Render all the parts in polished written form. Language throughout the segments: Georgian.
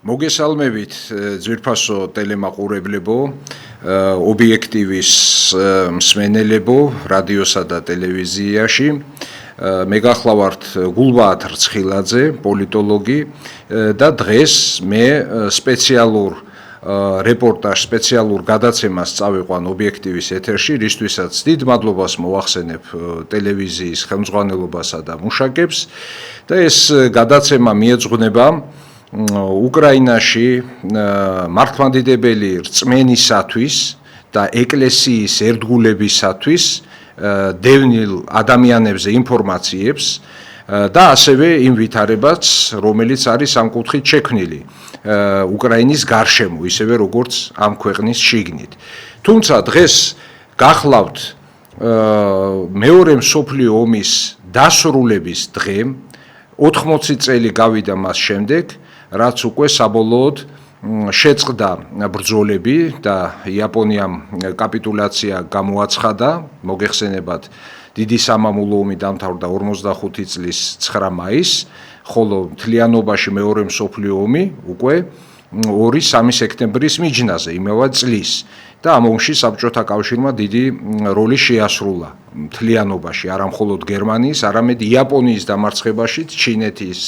მოგესალმებით ძვირფასო ტელემაყურებლებო, ობიექტივის მსმენელებო, რადიოსა და ტელევიზიაში. მე გახლავართ გულბაათ რცხილაძე, პოლიტოლოგი და დღეს მე სპეციალურ რეპორტაჟ, სპეციალურ გადაცემას წავიყვან ობიექტივის ეთერში, რისთვისაც დიდ მადლობას მოვახსენებ ტელევიზიის ხელმძღვანელობასა და მუშაკებს და ეს გადაცემა მიეძღვნება უკრაინაში მართლმადიდებელი რწმენისათვის და ეკლესიის ერთგულებისათვის დევნილ ადამიანებზე ინფორმაციებს და ასევე იმ ვითარებაც, რომელიც არის ამ კუთხით შექმნილი უკრაინის გარშემო, ისევე როგორც ამ ქვეყნის შიგნით. თუმცა დღეს გახლავთ მეორე მსოფლიო ომის დასრულების დღე, 80 წელი გავიდა მას შემდეგ, რაც უკვე საბოლოოდ შეწყდა ბრძოლები და იაპონიამ კაპიტულაცია გამოაცხადა, მოგეხსენებათ, დიდი სამამულო ომი დამთავრდა 45 წლის 9 მაისს, ხოლო მთლიანობაში მეორე მსოფლიო ომი უკვე 2-3 სექტემბრის მიჯნაზე, იმავე წლის. და ამ ომში საბჭოთა კავშირმა დიდი როლი შეასრულა მთლიანობაში, არა მხოლოდ გერმანიის, არამედ იაპონიის დამარცხებაში, ჩინეთის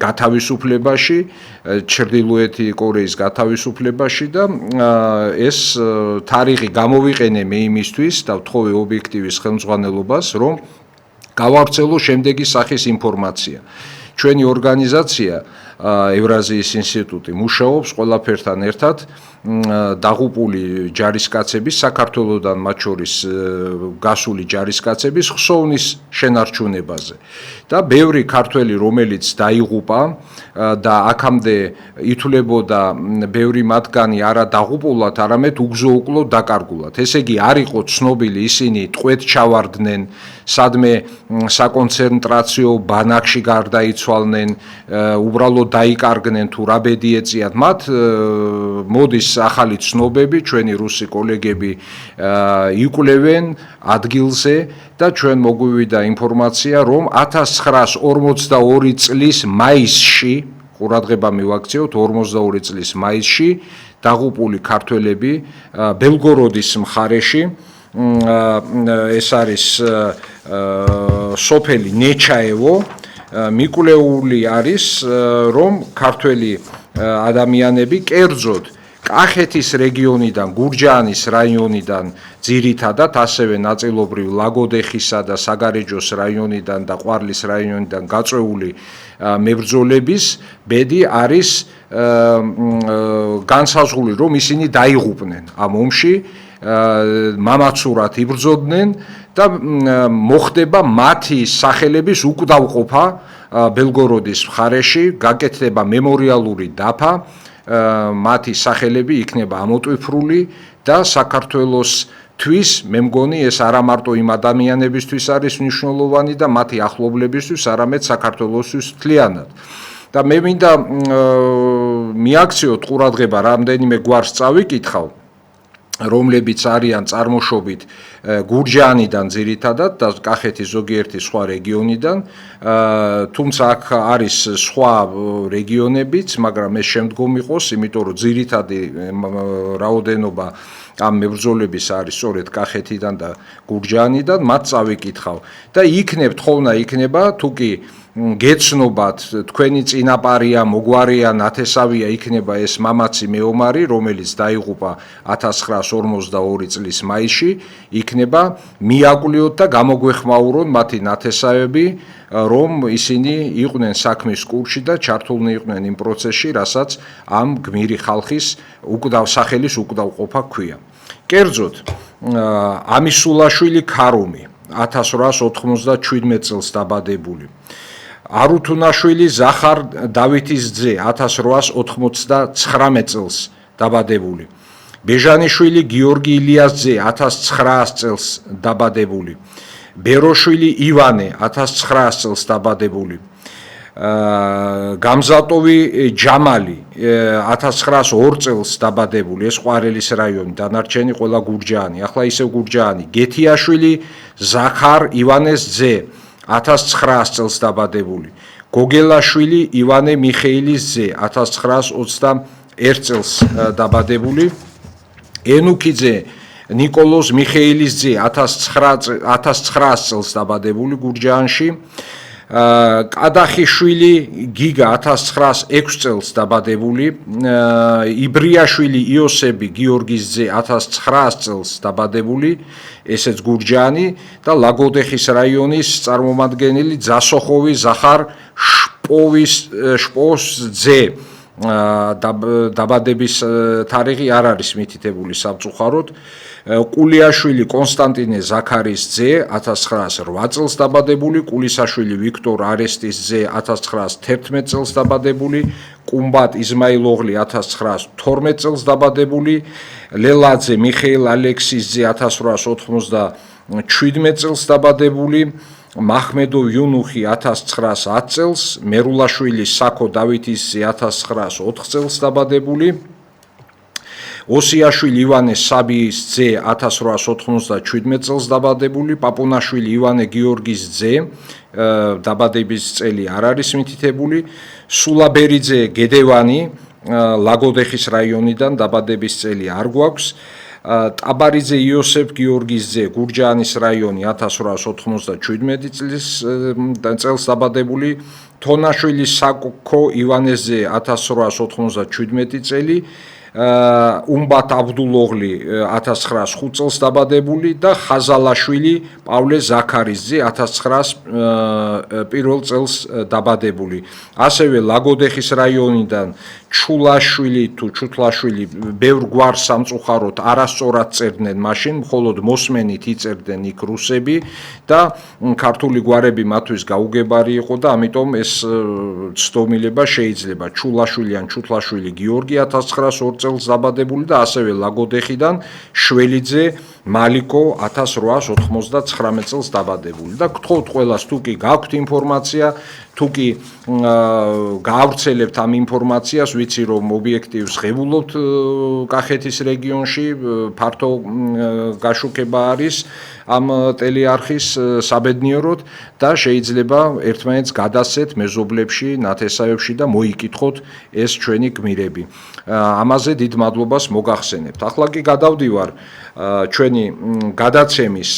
გათავისუფლებაში, ჩრდილოეთი კორეის გათავისუფლებაში და ეს თარიღი გამოვიყენე მე იმისთვის და ვთხოვე ობიექტივის ხელმძღვანელობას, რომ გავავრცელო შემდეგი სახის ინფორმაცია. ჩვენი ორგანიზაცია ევრაზიის ინსტიტუტი მუშაობს ყველაფერთან ერთად დაღუპული ჯარისკაცების, საქართველოსდან მათ შორის გასული ჯარისკაცების ხსოვნის შენარჩუნებაზე. და ბევრი ქართველი, რომელიც დაიღუპა და აქამდე ითვლებოდა ბევრი მათგანი არა დაღუპულად, არამედ უგზო-უკლოდ დაკარგულად. ესე იგი, არ იყო ცნობილი ისინი ტყვედ ჩავარდნენ, სადმე საკონცენტრაციო ბანაკში გარდაიცვალნენ, უბრალოდ დაიკარგნენ თუ რა ბედი ეწიათ. მათ მოდის ახალი ცნობები, ჩვენი რუსი კოლეგები იკვლევენ ადგილზე და ჩვენ მოგვივიდა ინფორმაცია, რომ 1942 წლის მაისში, ყურადღება მივაქციოთ, 42 წლის მაისში დაღუპული ქართველები ბელგოროდის მხარეში, ეს არის სოფელი ნეჩაევო, მიკვლეული არის, რომ ქართველი ადამიანები კერძოდ კახეთის რეგიონიდან, გურჯაანის რაიონიდან ძირითადად, ასევე ნაწილობრივ ლაგოდეხისა და საგარეჯოს რაიონიდან და ყვარლის რაიონიდან გაწვეული მებრძოლების ბედი არის განსაზღვრული, რომ ისინი დაიღუპნენ ამ ომში, მამაცურად იბრძოდნენ და მოხდება მათი სახელების უკვდავყოფა ბელგოროდის მხარეში, გაკეთდება მემორიალური დაფა, მათი სახელები იქნება ამოტვიფრული და საქართველოსთვის, მე მგონი, ეს არა მარტო იმ ადამიანებისთვის არის მნიშვნელოვანი და მათი ახლობლებისთვის, არამედ საქართველოსთვის მთლიანად. და მე მინდა მიაქციოთ ყურადღება, რამდენიმე გვარს წავიკითხავ, რომლებიც არიან წარმოშობით გურჯაანიდან ძირითადად და კახეთის ზოგიერთი სხვა რეგიონიდან, თუმცა აქ არის სხვა რეგიონებიც, მაგრამ ეს შემდგომ იყოს, იმიტომ რომ ძირითადი რაოდენობა ამ მებრძოლების არის სწორედ კახეთიდან და გურჯაანიდან, მათ წავიკითხავ და იქნებ თხოვნა იქნება, თუ კი გეცნობათ, თქვენი წინაპარია, მოგვარია, ნათესავია იქნება ეს მამაცი მეომარი, რომელიც დაიღუპა 1942 წლის მაისში, იქნება მიაკვლიოთ და გამოგვეხმაურონ მათი ნათესავები, რომ ისინი იყვნენ საქმის კურსში და ჩართულნი იყვნენ იმ პროცესში, რასაც ამ გმირი ხალხის სახელის უკვდავყოფა ჰქვია. კერძოდ, ამისულაშვილი ქარუმი, 1897 წელს დაბადებული. არუთუნაშვილი ზახარ დავითის ძე, 1899 წელს დაბადებული. ბეჟანიშვილი გიორგი ილიას ძე, 1900 წელს დაბადებული. ბეროშვილი ივანე, 1900 წელს დაბადებული. გამზატოვი ჯამალი, 1902 წელს დაბადებული, ეს ყვარელის რაიონი, დანარჩენი ყველა გურჯაანი, ახლა ისევ გურჯაანი. გეთიაშვილი ზახარ ივანეს ძე, 1900 წელს დაბადებული. გოგელაშვილი ივანე მიხეილის ძე 1921 წელს დაბადებული, ენუქიძე ნიკოლოზ მიხეილის ძე 1900 წელს დაბადებული გურჯაანში, კადახიშვილი გიგა 1906 წელს დაბადებული, იბრიაშვილი იოსები გიორგის ძე 1900 წელს დაბადებული, ესეც გურჯაანი და ლაგოდეხის რაიონის წარმომადგენელი ძასოხოვი ზახარ შპოს ძე. დაბადების თარიღი არ არის მითითებული სამწუხაროდ. კულიაშვილი კონსტანტინე ზაქარის ძე 1908 წელს დაბადებული, კულისაშვილი ვიქტორ არესტის ძე 1911 წელს დაბადებული, კუმბატ იზმაილოღლი 1912 წელს დაბადებული, ლელაძე მიხეილ ალექსის ძე 1897 წელს დაბადებული, მაჰმედოვ იუნუხი 1910 წელს, მერულაშვილი საქო დავითის ძე 1904 წელს დაბადებული, ოსიაშვილი ივანე საბიის ძე 1897 წელს დაბადებული, პაპუნაშვილი ივანე გიორგის ძე დაბადების წელი არ არის მითითებული, სულაბერიძე გედევანი ლაგოდეხის რაიონიდან დაბადების წელი არ გვაქვს, ტაბარიძე იოსებ გიორგის ძე გურჯაანის რაიონი 1897 წელს დაბადებული, თონაშვილი საკო ივანეს ძე 1897 წელი, უმბათ აბდულოღლი 1905 წელს დაბადებული და ხაზალაშვილი პავლე ზაქარის ძე 1901 წელს დაბადებული. ასევე ლაგოდეხის რაიონიდან ჩულაშვილი თუ ჩუთლაშვილი ბევრ გვარს სამწუხაროდ არასწორად წერდნენ მაშინ, მხოლოდ მოსმენით იწერდნენ იქ რუსები და ქართული გვარები მათთვის გაუგებარი იყო და ამიტომ ეს ცდომილება შეიძლება. ჩულაშვილი ან ჩუთლაშვილი გიორგი 1902 წელს დაბადებული და ასევე ლაგოდეხიდან შველიძე მალიკო 1899 წელს დაბადებული. და გთხოვთ ყველას, თუ კი გაქვთ ინფორმაცია, თუ კი გაავრცელებთ ამ ინფორმაციას, ვიცი რომ ობიექტივს ღებულობთ კახეთის რეგიონში, ფართო გაშუქება არის ამ ტელეარხის საბედნიეროდ და შეიძლება ერთმანეთს გადასცეთ მეზობლებში, ნათესავებში და მოიკითხოთ ეს ჩვენი გმირები. ამაზე დიდ მადლობას მოგახსენებთ. ახლა კი გადავდივარ ჩვენი გადაცემის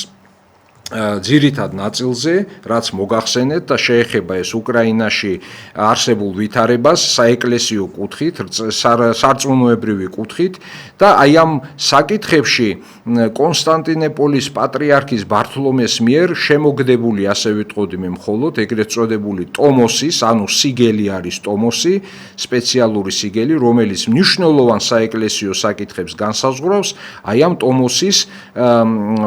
ძირითად ნაწილზე, რაც მოგახსენეთ და შეეხება ეს უკრაინაში არსებულ ვითარებას საეკლესიო კუთხით, სარწმუნოებრივი კუთხით და აი ამ საკითხებში კონსტანტინოპოლის პატრიარქის ბართლომეს მიერ შემოგდებული, ასე ვიტყოდი მე მხოლოდ, ეგრეთ წოდებული ტომოსის, ანუ სიგელი არის ტომოსი, სპეციალური სიგელი, რომელიც მნიშვნელოვან საეკლესიო საკითხებს განსაზღვრავს, აი ამ ტომოსის,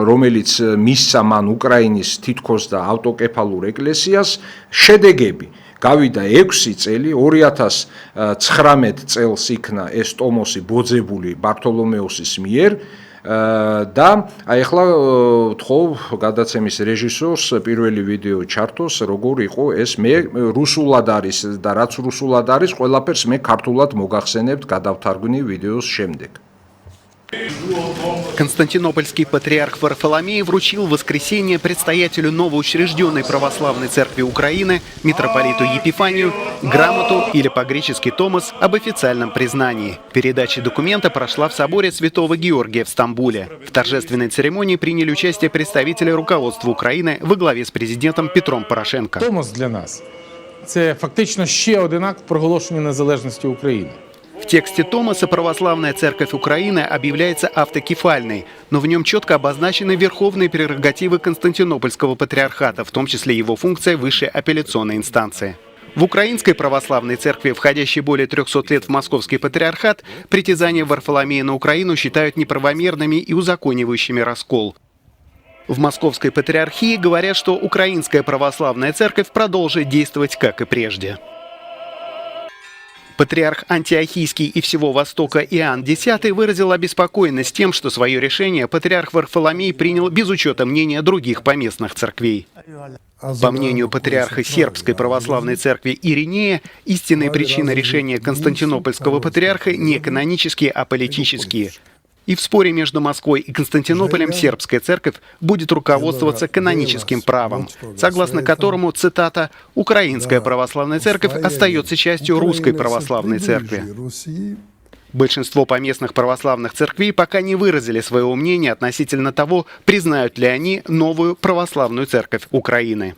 რომელიც მისცა მან უკრაინის თითქოს და ავტოკეფალურ ეკლესიას შედეგები. გავიდა 6 წელი, 2019 წელს იქნა ეს ტომოსი ბოძებული ბართოლომეოსის მიერ და აი ახლა ვთხოვ გადაცემის რეჟისორს პირველი ვიდეო ჩართოს, როგორ იყო ეს, მე რუსულად არის და რაც რუსულად არის, ყველაფერს მე ქართულად მოგახსენებთ გადავთარგმნი ვიდეოს შემდეგ. Константинопольский патриарх Варфоломей вручил в воскресенье предстоятелю новоучрежденной православной церкви Украины, митрополиту Епифанию, грамоту или по-гречески томос об официальном признании. Передача документа прошла в соборе Святого Георгия в Стамбуле. В торжественной церемонии приняли участие представители руководства Украины во главе с президентом Петром Порошенко. Томос для нас – це фактично ще один акт проголошення незалежності України. В тексте Томоса православная церковь Украины объявляется автокефальной, но в нем четко обозначены верховные прерогативы Константинопольского патриархата, в том числе его функция высшей апелляционной инстанции. В Украинской православной церкви, входящей более 300 лет в Московский патриархат, притязания Варфоломея на Украину считают неправомерными и узаконивающими раскол. В Московской патриархии говорят, что Украинская православная церковь продолжит действовать, как и прежде. Патриарх Антиохийский и всего Востока Иоанн X выразил обеспокоенность тем, что свое решение патриарх Варфоломей принял без учета мнения других поместных церквей. По мнению патриарха Сербской православной церкви Иринея, истинные причины решения Константинопольского патриарха не экономические, а политические. И в споре между Москвой и Константинополем сербская церковь будет руководствоваться каноническим правом, согласно которому, цитата, «Украинская православная церковь остается частью русской православной церкви». Большинство поместных православных церквей пока не выразили своего мнения относительно того, признают ли они новую православную церковь Украины.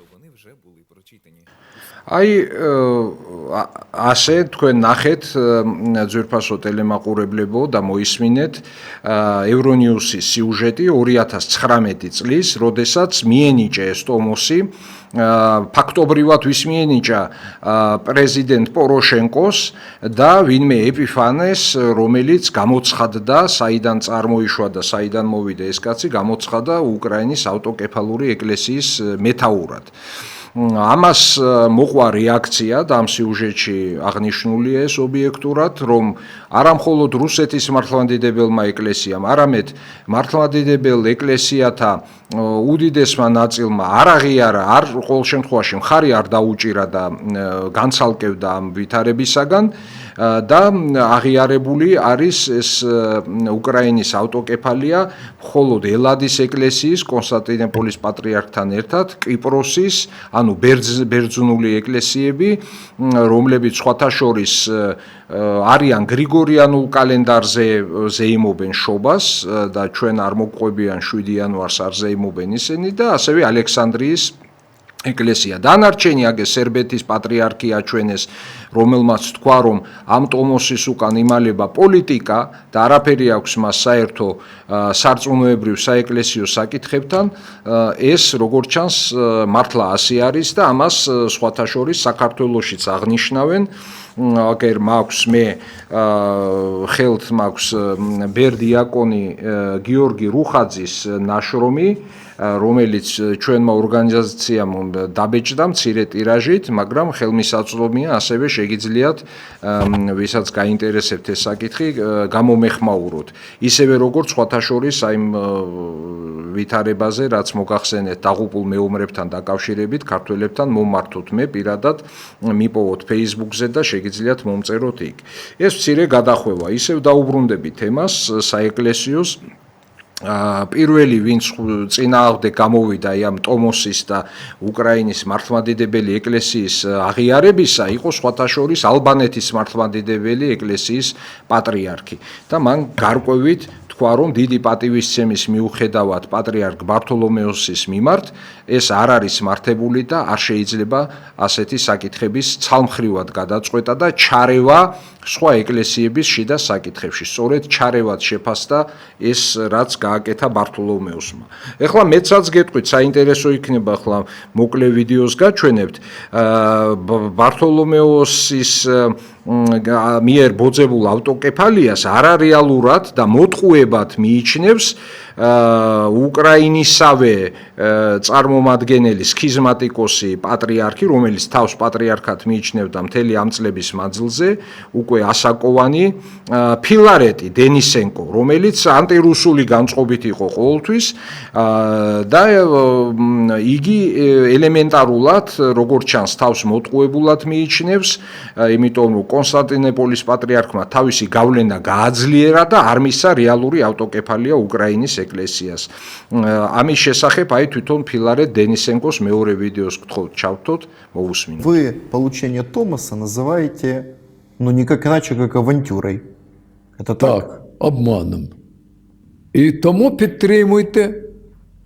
აი ასე თქვენ ნახეთ ძვირფასო ტელემაყურებლებო და მოისმინეთ ევრონიუსის სიუჟეტი 2019 წლის, როდესაც მიენიჭა ეს ტომოსი ფაქტობრივად ვის მიენიჭა პრეზიდენტ პოროშენკოს და ვინმე ეპიფანეს, რომელიც გამოცხადდა, საიდან წარმოიშვა და საიდან მოვიდა ეს კაცი, გამოცხადდა უკრაინის ავტოკეფალური ეკლესიის მეთაურად. ამას მოყვა რეაქცია და ამ სიუჟეტში აღნიშნულია ეს ობიექტურად, რომ არა მხოლოდ რუსეთის მართლმადიდებელმა ეკლესიამ, არამედ მართლმადიდებელ ეკლესიათა უდიდესმა ნაწილმა არ აღიარა, არ ყოველ შემთხვევაში მხარი არ დაუჭირა და განცალკევდა ამ ვითარებისაგან და აღიარებული არის ეს უკრაინის ავტოკეფალია მხოლოდ ელადის ეკლესიის, კონსტანტინოპოლის პატრიარქთან ერთად, კვიპროსის, ანუ ბერძნული ეკლესიები, რომლებიც სხვათა შორის არიან გრიგორიანულ კალენდარზე ზეიმობენ შობას და ჩვენ არ მოგყვებიან 7 იანვარს არ ზეიმობენ ისინი და ასევე ალექსანდრიის ეკლესია. დანარჩენი აგე სერბეთის პატრიარქი აჩვენეს, რომელმაც თქვა, რომ ამ ტომოსის უკან იმალება პოლიტიკა და არაფერი აქვს მას საერთო სარწმუნოებრივ საეკლესიო საკითხებთან. ეს როგორც ჩანს მართლა ასე არის და ამას სხვათა შორის საქართველოშიც აღნიშნავენ. აგერ მაქვს მე ხელთ მაქვს ბერდიაკონი გიორგი რუხაძის ნაშრომი, რომელიც ჩვენმა ორგანიზაციამ დაბეჭდა მცირე ტირაჟით, მაგრამ ხელმისაწვდომია ასევე შეგიძლიათ ვისაც გაინტერესებთ ეს საკითხი გამომეხმაუროთ. ისევე როგორც სხვათა შორის აი ვითარებაზე, რაც მოგახსენეთ დაღუპულ მეომრებთან დაკავშირებით, ქართველებთან მომმართოთ მე პირადად, მიპოვოთ Facebook-ზე და შეგიძლიათ მომწეროთ იქ. ეს მცირე გადახვევა, ისევ დაუბრუნდებით თემას საეკლესიოს. პირველი ვინც წინააღმდეგ გამოვიდა ამ ტომოსის და უკრაინის მართლმადიდებელი ეკლესიის აღიარებისა, იყო სხვათა შორის ალბანეთის მართლმადიდებელი ეკლესიის პატრიარქი და მან გარკვევით თქვა, რომ დიდი პატივისცემის მიუხედავად პატრიარქ ბართოლომეოსის მიმართ ეს არ არის მართებული და არ შეიძლება ასეთი საკითხების ცალმხრივად გადაწყვეტა და ჩარევა სხვა ეკლესიების შიდა საკითხებში. სწორედ ჩარევად შეფასდა ეს, რაც გააკეთა ბართოლომეოსმა. ეხლა მეცაც გეტყვით, საინტერესო იქნება ახლა მოკლე ვიდეოს გაჩვენებთ. ბართოლომეოსის მიერ ბოძებულ ავტოკეფალიას არარეალურად და მოტყუებად მიიჩნევს უკრაინისავე წარმომადგენელი სქიზმატიკოსი პატრიარქი, რომელიც თავს პატრიარქად მიიჩნევდა მთელი ამ წლების მანძილზე, უკვე ასაკოვანი ფილარეტი დენისენკო, რომელიც ანტირუსული განწყობით იყო ყოველთვის და იგი ელემენტარულად, როგორც ჩანს, თავს მოტყუებულად მიიჩნევს, იმიტომ რომ კონსტანტინოპოლის პატრიარქმა თავისი გავლენა გააძლიერა და არ მისცა რეალური ავტოკეფალია უკრაინის ეკლესიას. ამის შესახებ აი თვითონ ფილარეტ დენისენკოს მეორე ვიდეოს გთხოვთ ჩავთოთ, მოვუსმინოთ. Вы получение Томаса называете, ну никак иначе, как авантюрой. Это так? Так, обманом. І тому підтримуйте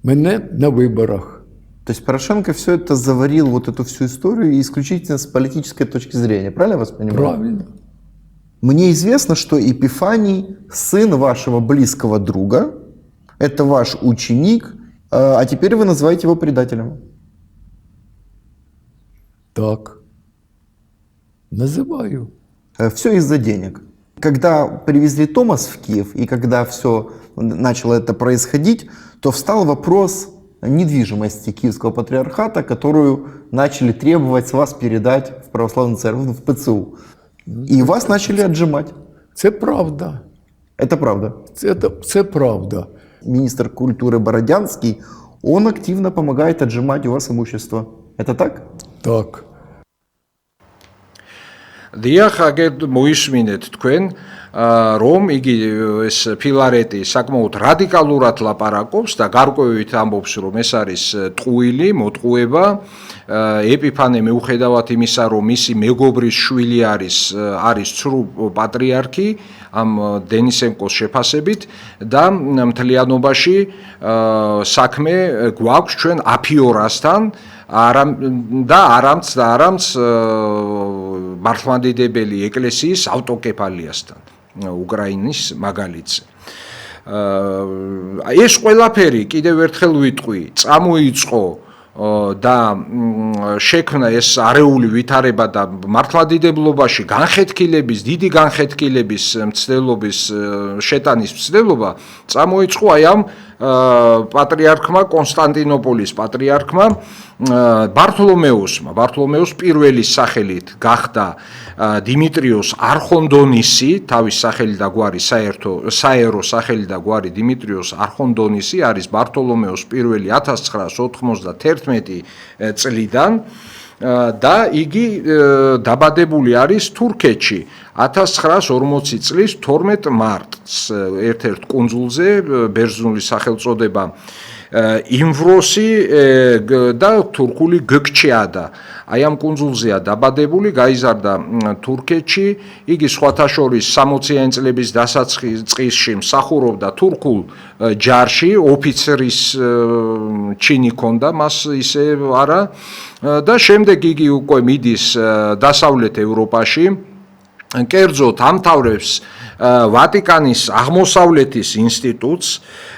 мене на виборах. То есть Порошенко все это заварил, вот эту всю историю, исключительно с политической точки зрения. Правильно я вас понимаю? Правильно. Мне известно, что Епифаний, сын вашего близкого друга, это ваш ученик, а теперь вы называете его предателем. Так. Називаю. Все из-за денег. Когда привезли Томас в Киев, и когда все начало это происходить, то встал вопрос недвижимости Киевского патриархата, которую начали требовать с вас передать в православную церковь, в ПЦУ. И вас начали отжимать. Це правда. Это правда. Це правда. Министр культуры Бородянский, он активно помогает отжимать у вас имущество. Это так? Так. დიახ, აგერ მოისმინეთ თქვენ, რომ იგი ეს ფილარეტი საკმაოდ რადიკალურად ლაპარაკობს და გარკვევით ამბობს, რომ ეს არის ტყუილი მოტყუება. ეპიფანე მიუხედავად იმისა, რომ მისი მეგობრის შვილი არის ცრუ პატრიარქი ამ დენისენკოს შეფასებით და მთლიანობაში საქმე გვაქვს ჩვენ აფიორასთან და არამც მართლმადიდებელი ეკლესიის ავტოკეფალიასთან უკრაინის მაგალითზე. ეს ყველაფერი კიდევ ერთხელ ვიტყვი, წამოიწყო და შექმნა ეს არეული ვითარება და მართლმადიდებლობაში დიდი განხეთქილების მცდელობის შეტანის მცდელობა წამოიწყო აი ამ პატრიარქმა კონსტანტინოპოლის პატრიარქმა ბართოლომეოს პირველის სახელით გახდა დიმიტრიოს არხონდონისი, თავის სახელი და გვარი საერო სახელი და გვარი დიმიტრიოს არხონდონისი არის ბართოლომეოს პირველი 1991 წლიდან და იგი დაბადებული არის თურქეთში 1940 წლის 12 მარტს ერთ-ერთ კუნძულზე ბერძნული სახელწოდება იმვროსი და თურქული გქჩიადა. აი ამ კუნძულზეა დაბადებული, გაიზარდა თურქეთში. იგი სხვათა შორის 60-იანი წლების დასაწყისში მსახურობდა თურქულ ჯარში, ოფიცრის ჩინი ჰქონდა მას ისე არა და შემდეგ იგი უკვე მიდის დასავლეთ ევროპაში. კერძოდ ამთავრებს ვატიკანის აღმოსავლეთის ინსტიტუტს,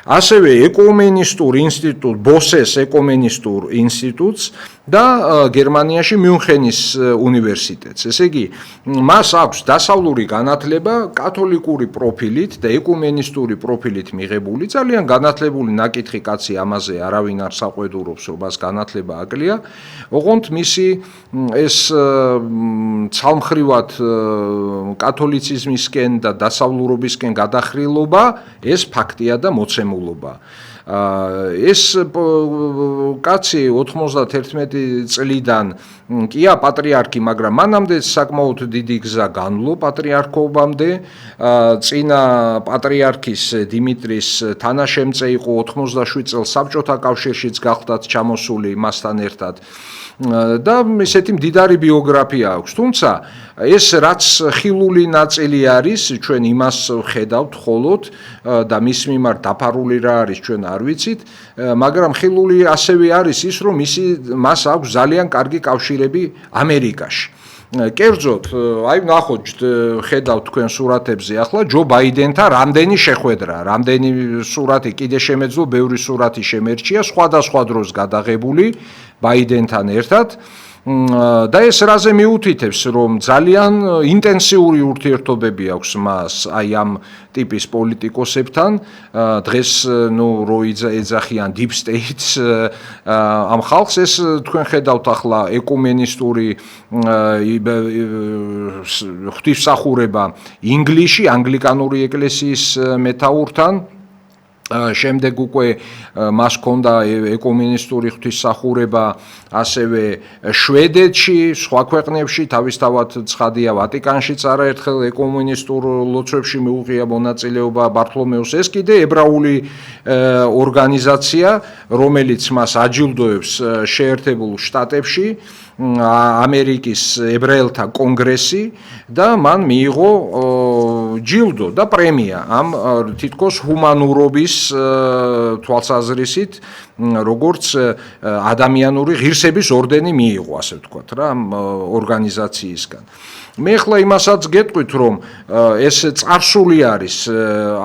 ასევე ეკუმენისტურ ინსტიტუტს, ბოსეს ეკუმენისტურ ინსტიტუტს და გერმანიაში მიუნხენის უნივერსიტეტს. ესე იგი, მას აქვს დასავლური განათლება კათოლიკური პროფილით და ეკუმენისტური პროფილით მიღებული, ძალიან განათლებული ნაკითხი კაცი, ამაზე არავინ არ საყვედურობს, რომ მას განათლება აკლია. ოღონდ მისი ეს ცალმხრივად კათოლიციზმისკენ და დასავლურობისკენ გადახრილობა, ეს ფაქტია და მოცემულობა. ეს კაცი 91 წლიდან კია პატრიარქი, მაგრამ მანამდე საკმაოდ დიდი გზა განვლო პატრიარქობამდე. წინა პატრიარქის დიმიტრის თანაშემწე იყო 87 წელს საბჭოთა კავშირშიც გახლდათ ჩამოსული მასთან ერთად. და ესეთი მდიდარი ბიოგრაფია აქვს. თუმცა ეს რაც ხილული ნაწილი არის, ჩვენ იმას ხედავთ მხოლოდ და მის მიმართ დაფარული რა არის ჩვენ არ ვიცით, მაგრამ ხილული ასევე არის ის, რომ მას აქვს ძალიან კარგი კავშირები ამერიკაში. კერძოდ, აი ნახოთ, ხედავთ თქვენ სურათებზე ახლა ჯო ბაიდენთან რამდენი შეხვედრა, რამდენი სურათი კიდე შემეძლო, ბევრი სურათი შემერჩია, სხვადასხვა დროს გადაღებული ბაიდენთან ერთად. და ეს რაზე მიუთითებს, რომ ძალიან ინტენსიური ურთიერთობები აქვს მას აი ამ ტიპის პოლიტიკოსებთან. დღეს რო ეძახიან deep states ამ ხალხს, ეს თქვენ ხედავთ ახლა ეკუმენისტური ღვთისმსახურება ინგლისში, ანგლიკანური ეკლესიის მეთაურთან. შემდეგ უკვე მას ჰქონდა ეკუმენისტური ღვთისმსახურება ასევე შვედეთში, სხვა ქვეყნებში, თავისთავად ცხადია ვატიკანშიც არაერთხელ ეკუმენისტურ ლოცვებში მიუღია მონაწილეობა ბართლომეოს. ეს კიდე ებრაული ორგანიზაცია, რომელიც მას აჯილდოებს შეერთებულ შტატებში, ამერიკის ებრაელთა კონგრესი და მან მიიღო ჯილდო და პრემია ამ თითქოს ჰუმანურობის თვალსაზრისით, როგორც ადამიანური ღირსების ორდენი მიიღო, ასე ვთქვათ რა, ამ ორგანიზაციისგან. მე ახლა იმასაც გეტყვით, რომ ეს წარსული არის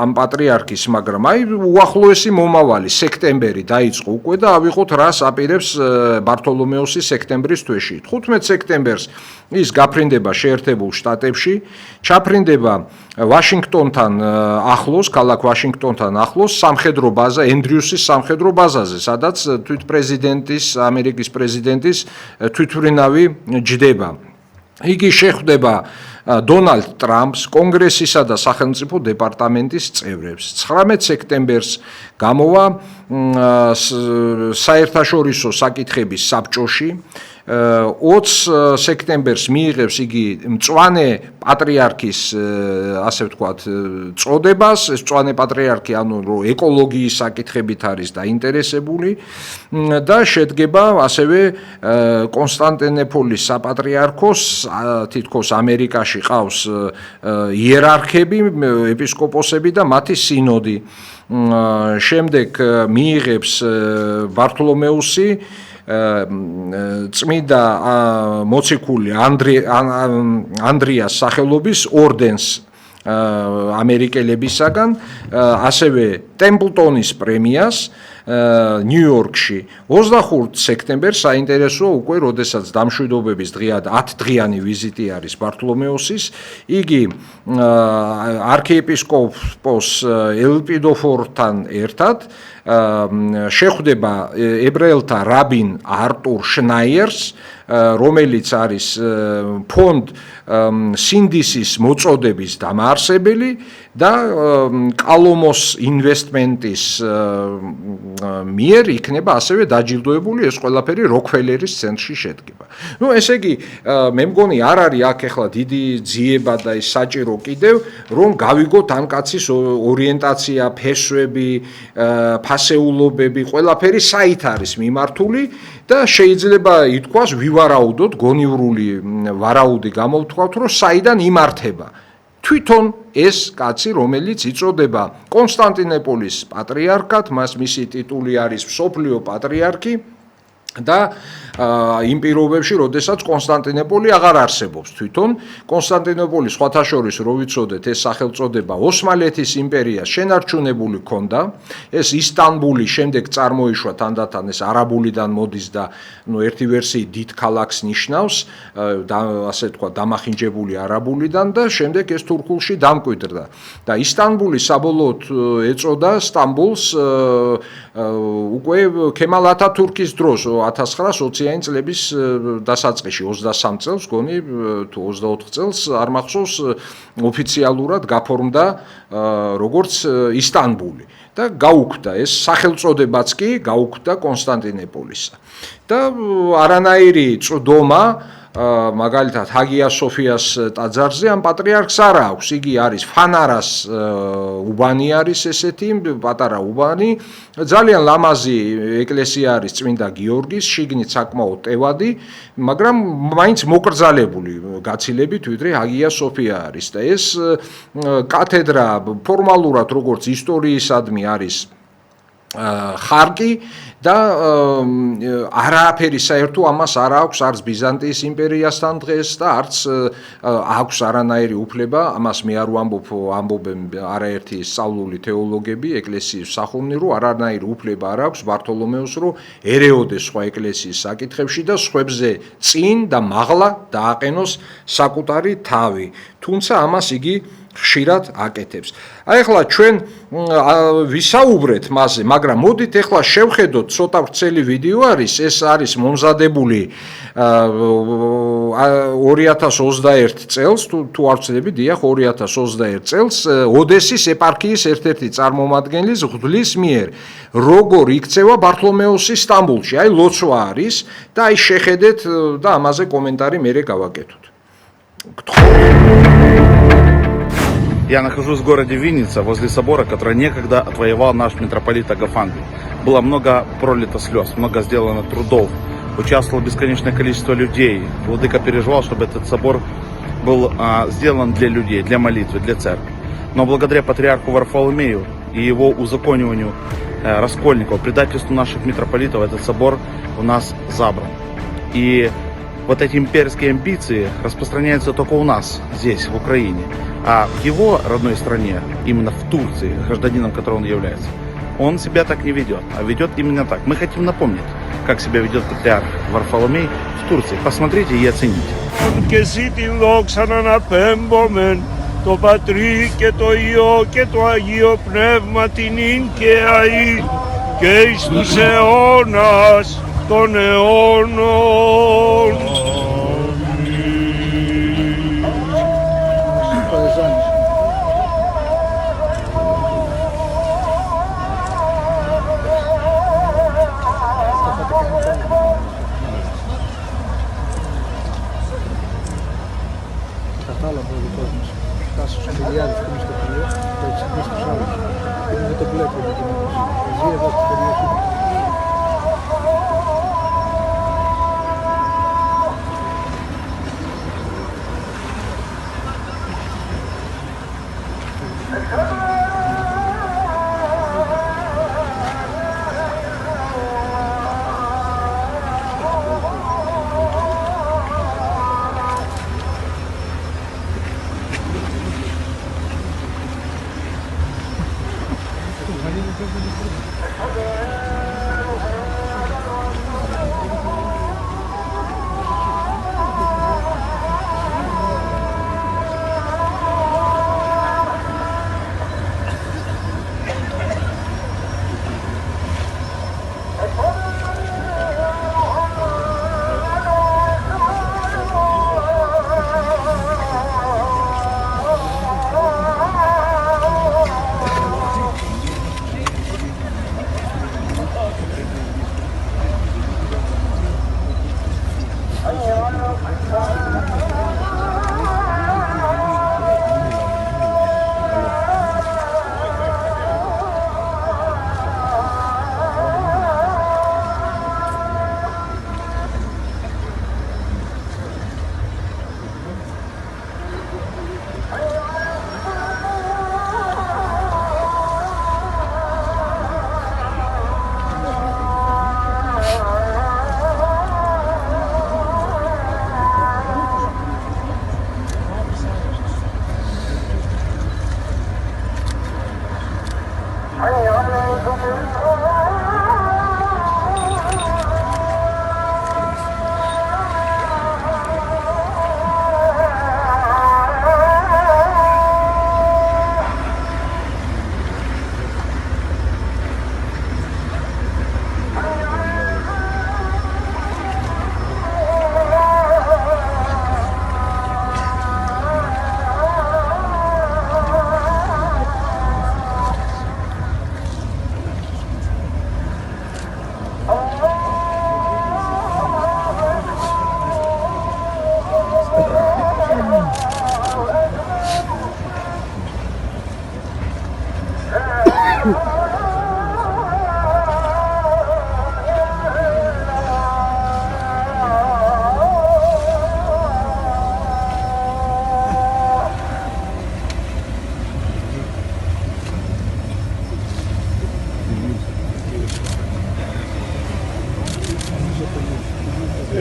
ამ პატრიარქის, მაგრამ აი უახლოესი მომავალი სექტემბერი დაიწყო უკვე და ავიღოთ რას აპირებს ბართოლომეოსი სექტემბრის თვეში. 15 სექტემბერს ის გაფრინდება შეერთებულ შტატებში, ჩაფრინდება ვაშინგტონთან ახლოს, ქალაქ ვაშინგტონთან ახლოს სამხედრო ბაზა, ენდრიუსის სამხედრო ბაზაზე, სადაც ამერიკის პრეზიდენტის თვითმფრინავი ჯდება. იგი შეხვდება დონალდ ტრამპს, კონგრესისა და სახელმწიფო დეპარტამენტის წევრებს. 19 სექტემბერს გამოვა საერთაშორისო საკითხების საბჭოში. 20 სექტემბერს მიიღებს იგი მწვანე პატრიარქის ასე ვთქვათ წოდებას. ეს მწვანე პატრიარქი ანუ ეკოლოგიის საკითხებით არის დაინტერესებული და შედგება ასევე კონსტანტინოპოლის საპატრიარქოს, თითქოს ამერიკაში ყავს იერარქები, ეპისკოპოსები და მათი სინოდი. შემდეგ მიიღებს ბართოლომეუსი წმინდა მოციქული ანდრიას სახელობის ორდენს ამერიკელებისაგან, ასევე ტემპლტონის პრემიას ნიუ-იორკში 25 სექტემბერს საინტერესოა უკვე, როდესაც დამშვიდობების დღეა, 10 დღიანი ვიზიტი არის ბართოლომეუსის. იგი არქიეპისკოპოს ელპიდოფორთან ერთად შეხვდება ებრაელთა რაბინ არტურ შნაიერს, რომელიც არის ფონდ სინდისის მოწოდების დამაარსებელი და კალომოს ინვესტმენტის მიერ იქნება ასევე დაჯილდოებული. ეს ყველაფერი როკფელერის ცენტრში შედგება. ესე იგი, მე მგონი არ არის აქ ახლა დიდი ძიება და ის საჭირო კიდევ, რომ გავიგოთ ამ კაცის ორიენტაცია, ფესვები, ფასეულობები, ყველაფერი საით არის მიმართული და შეიძლება ითქვას ვივარაუდოთ, გონივრული ვარაუდი გამოვთქვათ, რომ საიდან იმართება თვითონ ეს კაცი, რომელიც იწოდება კონსტანტინოპოლის პატრიარქად, მისი ტიტული არის მსოფლიო პატრიარქი და იმ პირობებში, როდესაც კონსტანტინოპოლი აღარ არსებობს თვითონ. კონსტანტინოპოლი სხვათა შორის, რო ვიცოდეთ, ეს სახელწოდება ოსმალეთის იმპერიას შენარჩუნებული ჰქონდა. ეს ისტანბული შემდეგ წარმოიშვა თანდათან, ეს არაბულიდან მოდის და ერთი ვერსიით დიდ ქალაქს ნიშნავს, ასე თქვა დამახინჯებული არაბულიდან და შემდეგ ეს თურქულში დამკვიდრდა. და ისტანბული საბოლოოდ ეწოდა სტამბოლს უკვე ქემალ ათათურქის დროს 1920 წლების დასაწყისში 23 წელს გონი თუ 24 წელს არ მახსოვს ოფიციალურად გაფორმდა როგორც ისტანბული და გაუქმდა ეს სახელწოდებაც კი გაუქმდა კონსტანტინოპოლისა და არანაირი წვდომა მაგალითად ჰაგია სოფიას ტაძარზე ამ პატრიარქს არ აქვს. იგი არის ფანარას უბანი არის ესეთი პატარა უბანი. ძალიან ლამაზი ეკლესია არის წმინდა გიორგის, შიგნით საკმაოდ ტევადი, მაგრამ მაინც მოკრძალებული გაცილებით ვიდრე ჰაგია სოფია არის და ეს კათედრა ფორმალურად როგორც ისტორიისადმი არის ხარკი და არაფერი საერთო ამას არ აქვს არც ბიზანტიის იმპერიასთან დღეს და არც აქვს არანაირი უფლება, ამას მე არ ამბობენ არაერთი სწავლული თეოლოგები, ეკლესიის მსახურნი, რომ არანაირი უფლება არ აქვს ბართოლომეოს, რომ ერეოდეს სხვა ეკლესიის საკითხებში და სხვებზე წინ და მაღლა დააყენოს საკუთარი თავი. თუმცა ამას იგი ხშირად აკეთებს. ახლა ჩვენ ვისაუბრეთ მასზე, მაგრამ მოდით ახლა შევხედოთ ცოტა ვრცელი ვიდეო არის, ეს არის მომზადებული 2021 წელს, თუ არ ვცდები, დიახ, 2021 წელს ოდესის ეპარქიის ერთ-ერთი წარმომადგენლის ღვთლის მიერ, როგორ იქცევა ბართოლომეოსი სტამბოლში, აი ლოცვა არის და აი შეხედეთ და ამაზე კომენტარი მერე გავაკეთოთ. Я нахожусь в городе Винница, возле собора, который некогда отвоевал наш митрополит Агафангий. Было много пролито слез, много сделано трудов, участвовало бесконечное количество людей. Владыка переживал, чтобы этот собор был сделан для людей, для молитвы, для церкви. Но благодаря патриарху Варфоломею и его узакониванию раскольников, предательству наших митрополитов, этот собор у нас забран. И вот эти имперские амбиции распространяются только у нас, здесь, в Украине. А в его родной стране, именно в Турции, гражданином которого он является, он себя так не ведет, а ведет именно так. Мы хотим напомнить, как себя ведет патриарх Варфоломей в Турции. Посмотрите и оцените. Το Πατρί και το Υιό και το Αγίο Πνεύμα την ίν και αΐ και εις τους αιώνας των αιώνων.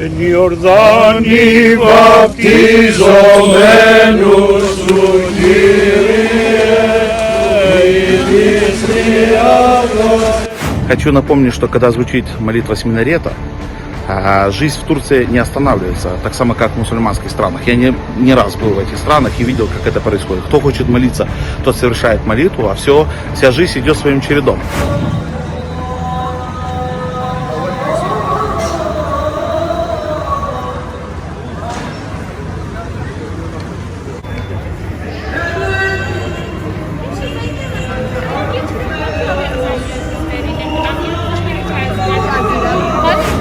Εν Ιορδάνη βαπτιζομένους του Хочу напомнить, что когда звучит молитва семинарета, жизнь в Турции не останавливается, так само как в мусульманских странах. Я не раз был в этих странах и видел, как это происходит. Кто хочет молиться, тот совершает молитву, а вся жизнь идет своим чередом.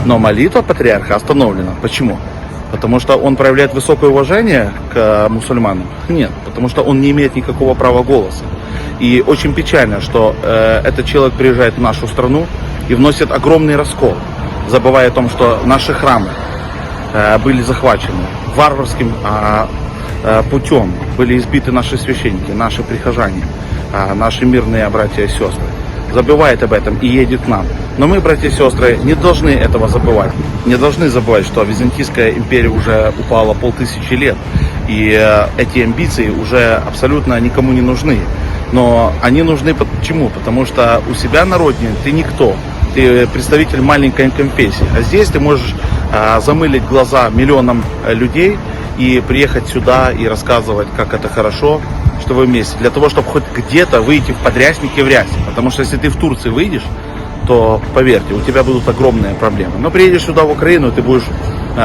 Но молитва патриарха остановлена. Почему? Потому что он проявляет высокое уважение к мусульманам? Нет, потому что он не имеет никакого права голоса. И очень печально, что этот человек приезжает в нашу страну и вносит огромный раскол, забывая о том, что наши храмы были захвачены варварским путем, были избиты наши священники, наши прихожане, наши мирные братья и сестры. Забывает об этом и едет к нам. Но мы, братья и сестры, не должны этого забывать. Не должны забывать, что Византийская империя уже упала 5000 лет. И эти амбиции уже абсолютно никому не нужны. Но они нужны почему? Потому что у себя на родине ты никто. Ты представитель маленькой конфессии. А здесь ты можешь замылить глаза миллионам людей и приехать сюда и рассказывать, как это хорошо, что вы вместе. Для того, чтобы хоть где-то выйти в подряснике в рясе. Потому что если ты в Турции выйдешь, то, поверьте, у тебя будут огромные проблемы. Но приедешь сюда, в Украину, ты будешь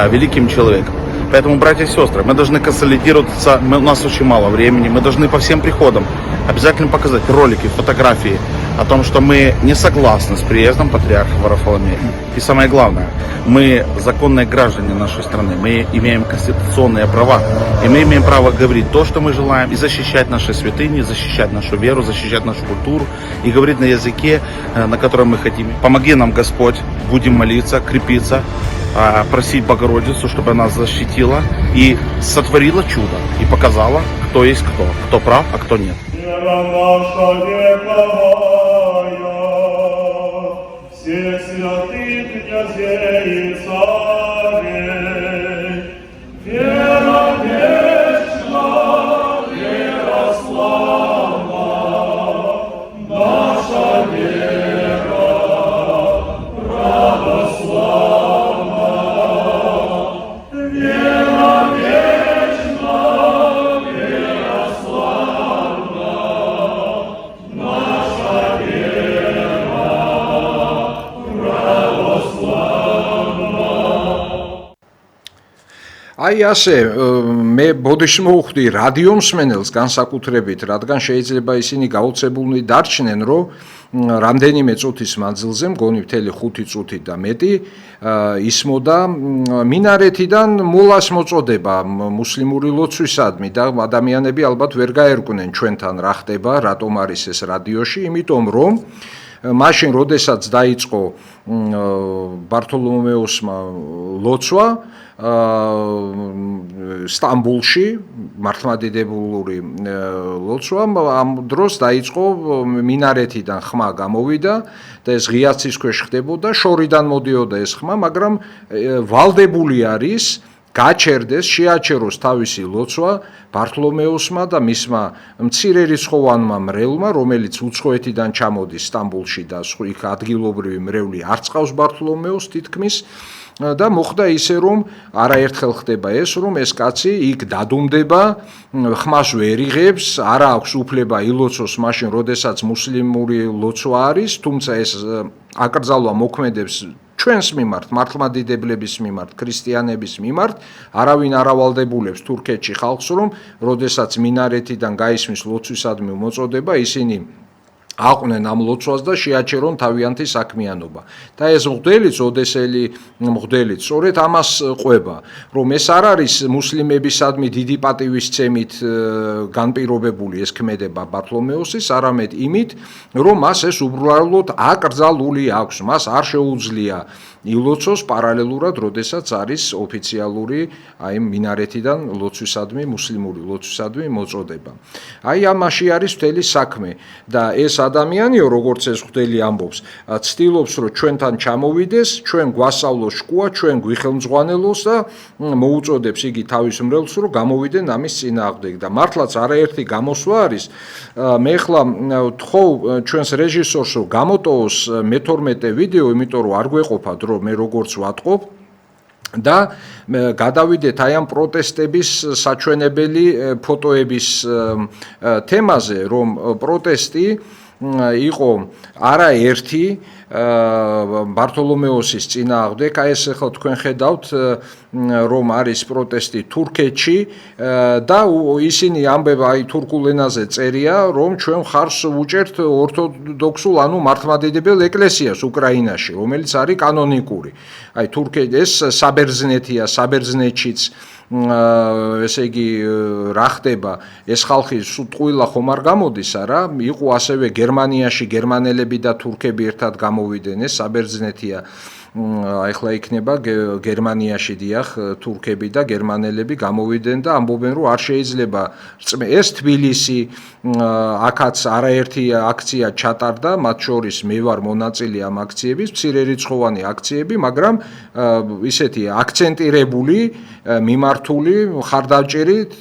великим человеком. Поэтому, братья и сестры, мы должны консолидироваться, у нас очень мало времени, мы должны по всем приходам обязательно показать ролики, фотографии о том, что мы не согласны с приездом патриарха Варфоломея. И самое главное, мы законные граждане нашей страны, мы имеем конституционные права, и мы имеем право говорить то, что мы желаем, и защищать наши святыни, защищать нашу веру, защищать нашу культуру, и говорить на языке, на котором мы хотим. Помоги нам, Господь, будем молиться, крепиться, просить Богородицу, чтобы она защитила и сотворила чудо, и показала, кто есть кто прав, а кто нет. Вера наша вековая, всех святых князей и царей, вера вечна, вера славна, наша вера православна, вера вечна, вера славна, наша вера православна. აი ასე მე ბოდიში მოვხვდი რადიო მსმენელს განსაკუთრებით, რადგან შეიძლება ისინი გაოცებულნი დარჩნენ, რომ რამდენიმე წუთის მანძილზე, მგონი მთელი 5 წუთი და მეტი, ისმოდა მინარეთიდან მოლას მოწოდება მუსლიმური ლოცვისადმი და ადამიანები ალბათ ვერ გაერკვნენ ჩვენთან რა ხდება, რატომ არის ეს რადიოში, იმიტომ რომ მაშინ როდესაც დაიწყო ბართოლომეოსმა ლოცვა სტამბულში მართლმადიდებლური ლოცვა ამ დროს დაიწყო მინარეთიდან ხმა გამოვიდა და ეს ღიაცის ქვეშ ხდებოდა, შორიდან მოდიოდა ეს ხმა, მაგრამ ვალდებული არის გაჩერდეს, შეაჩეროს თავისი ლოცვა ბართლომეოსმა და მისმა მცირერიცხოვანმა მრევლმა, რომელიც უცხოეთიდან ჩამოდის სტამბულში და იქ ადგილობრივი მრევლი არ წყავს ბართლომეოს თითქმის და მოხდა ისე, რომ არაერთხელ ხდება ეს, რომ ეს კაცი იქ დადუმდება, ხმას ვერ იღებს, არ აქვს უფლება ილოცოს მაშინ, როდესაც მუსლიმური ლოცვა არის, თუმცა ეს აკრძალვა მოქმედებს ჩვენს მიმართ, მართლმადიდებლების მიმართ, ქრისტიანების მიმართ, არავინ არ ავალდებულებს თურქეთში ხალხს, რომ როდესაც მინარეთიდან გაისმის ლოცვისადმი მოწოდება, ისინი აყვნენ ამ ლოცვას და შეაჩერონ თავიანთი საქმიანობა. და ეს მღვდელიც, ოდესელი მღვდელიც, სწორედ ამას ყვება, რომ ეს არ არის მუსლიმებისადმი დიდი პატივისცემით განპირობებული ეს ქმედება ბართლომეოსის, არამედ იმით, რომ მას ეს უბრალოდ აკრძალული აქვს, მას არ შეუძლია ილოცოს პარალელურად, როდესაც არის ოფიციალური აი მინარეთიდან ლოცვისადმი, მუსლიმური ლოცვისადმი მოწოდება. აი ამაში არის მთელი საქმე და ეს ადამიანიო, როგორც ეს მღვდელი ამბობს, ცდილობს, რომ ჩვენთან ჩამოვიდეს, ჩვენ გვასწავლოს შკუა, ჩვენ გვიხელმძღვანელოს და მოუწოდებს იგი თავის მრევლს, რომ გამოვიდნენ ამის წინააღმდეგ და მართლაც არაერთი გამოსვლა არის. მე ახლა ვთხოვ ჩვენს რეჟისორს, რომ გამოტოვოს მე-12 ვიდეო, იმიტომ რომ არ გვეყოფა დრო მე როგორც ვატყობ და გადავიდეთ აი ამ პროტესტების საჩვენებელი ფოტოების თემაზე, რომ პროტესტი იყო არაერთი ბართოლომეოსის წინააღმდეგ, აი ეს ახლა თქვენ ხედავთ, რომ არის პროტესტი თურქეთში და ისინი ამბება აი თურქულ ენაზე წერია, რომ ჩვენ ხარს უჭერთ ორთოდოქსულ, ანუ მართლმადიდებელ ეკლესიას უკრაინაში, რომელიც არის კანონიკური. აი თურქეთი ეს საბერძნეთია, საბერძნეთშიც ესე იგი რა ხდება, ეს ხალხი სუტყვილა ხომ არ გამოდის არა, იყო ასევე გერმანიაში გერმანელები და თურქები ერთად გამოვიდნენ, ეს საბერძნეთია. ახლა იქნება გერმანიაში დიახ თურქები და გერმანელები გამოვიდნენ და ამბობენ, რომ არ შეიძლება ეს თბილისი აქაც არაერთი აქცია ჩატარდა, მათ შორის მე ვარ მონაწილე ამ აქციების, მცირერიცხოვანი აქციები, მაგრამ ისეთი აქცენტირებული, მიმართული მხარდაჭერით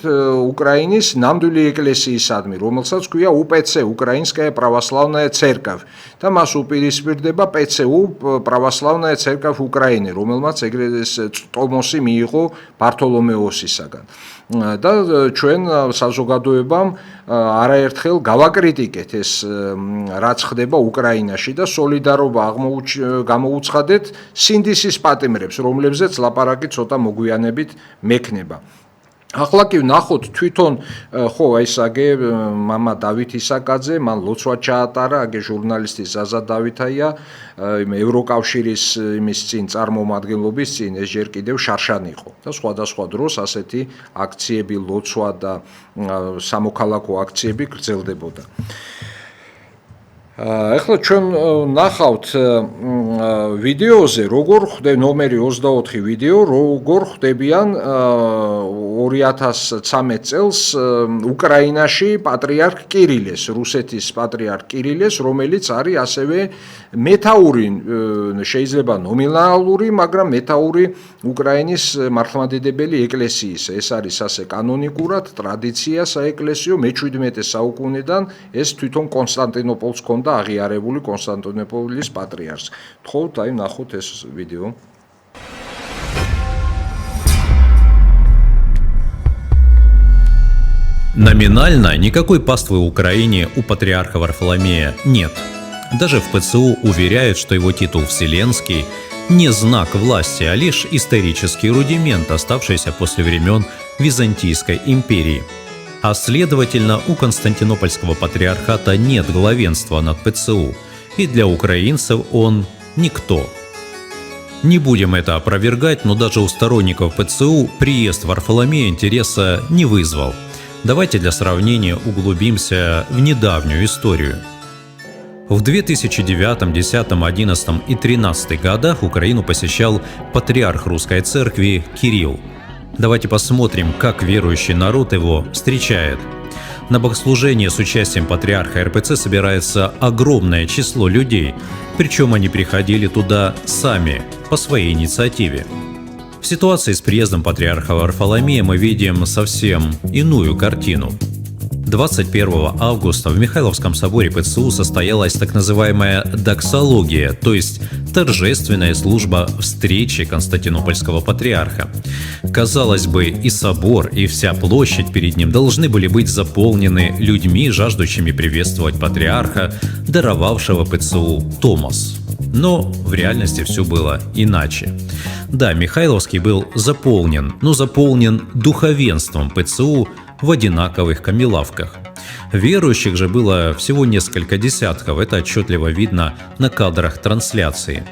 უკრაინის ნამდვილი ეკლესიისადმი, რომელსაც ქვია UPC, უკრაინსკაია православная церковь და მას უპირისპირდება PCU, православная церковь უკრაინე, რომელმაც ეგრეს ტომოსი მიიღო ბართოლომეოსისაგან. და ჩვენ საზოგადოებამ არაერთხელ გავაკრიტიკეთ ეს რაც ხდება უკრაინაში და სოლიდარობა გამოუცხადეთ სინდისის პატიმრებს, რომლებზეც ლაპარაკი ცოტა მოგვიანებით მექნება. ახლა კი ვნახოთ თვითონ ხო ეს აგე მამა დავით ისაკაძე, მან ლოცვა ჩაატარა, აგე ჟურნალისტი ზაზა დავითაია, ევროკავშირის იმის წინ წარმომადგენლობის წინ ეს ჯერ კიდევ შარშან იყო და სხვადასხვა დროს ასეთი აქციები, ლოცვა და სამოქალაქო აქციები გრძელდებოდა. Ეხლა ჩვენ ნახავთ ვიდეოზე, როგორ ხდება ნომერი 24 ვიდეო, როგორ ხდებიან 2013 წელს უკრაინაში პატრიარქ კირილეს, რუსეთის პატრიარქ კირილეს, რომელიც არის ასევე მეთაური, შეიძლება ნომინალური, მაგრამ მეთაური უკრაინის მართლმადიდებელი ეკლესიის. ეს არის ასე კანონიკურად ტრადიცია საეკლესიო მე-17 საუკუნიდან ეს თვითონ კონსტანტინოპოლს ჰქონდა აღიარებული კონსტანტინოპოლის პატრიარქს. თხოვთ, აი ნახოთ ეს ვიდეო. Номинально никакой паствы в Украине у патриарха Варфоломея нет. Даже в ПЦУ уверяют, что его титул Вселенский не знак власти, а лишь исторический рудимент, оставшийся после времен Византийской империи. А следовательно, у Константинопольского патриархата нет главенства над ПЦУ, и для украинцев он никто. Не будем это опровергать, но даже у сторонников ПЦУ приезд Варфоломея интереса не вызвал. Давайте для сравнения углубимся в недавнюю историю. В 2009, 10, 11 и 13 годах Украину посещал патриарх Русской Церкви Кирилл. Давайте посмотрим, как верующий народ его встречает. На богослужение с участием патриарха РПЦ собирается огромное число людей, причем они приходили туда сами, по своей инициативе. В ситуации с приездом патриарха Варфоломея мы видим совсем иную картину. 21 августа в Михайловском соборе ПЦУ состоялась так называемая доксология, то есть торжественная служба встречи Константинопольского патриарха. Казалось бы, и собор, и вся площадь перед ним должны были быть заполнены людьми, жаждущими приветствовать патриарха, даровавшего ПЦУ Томос. Но в реальности все было иначе. Да, Михайловский был заполнен, но заполнен духовенством ПЦУ в одинаковых камелавках. Верующих же было всего несколько десятков, это отчетливо видно на кадрах трансляции.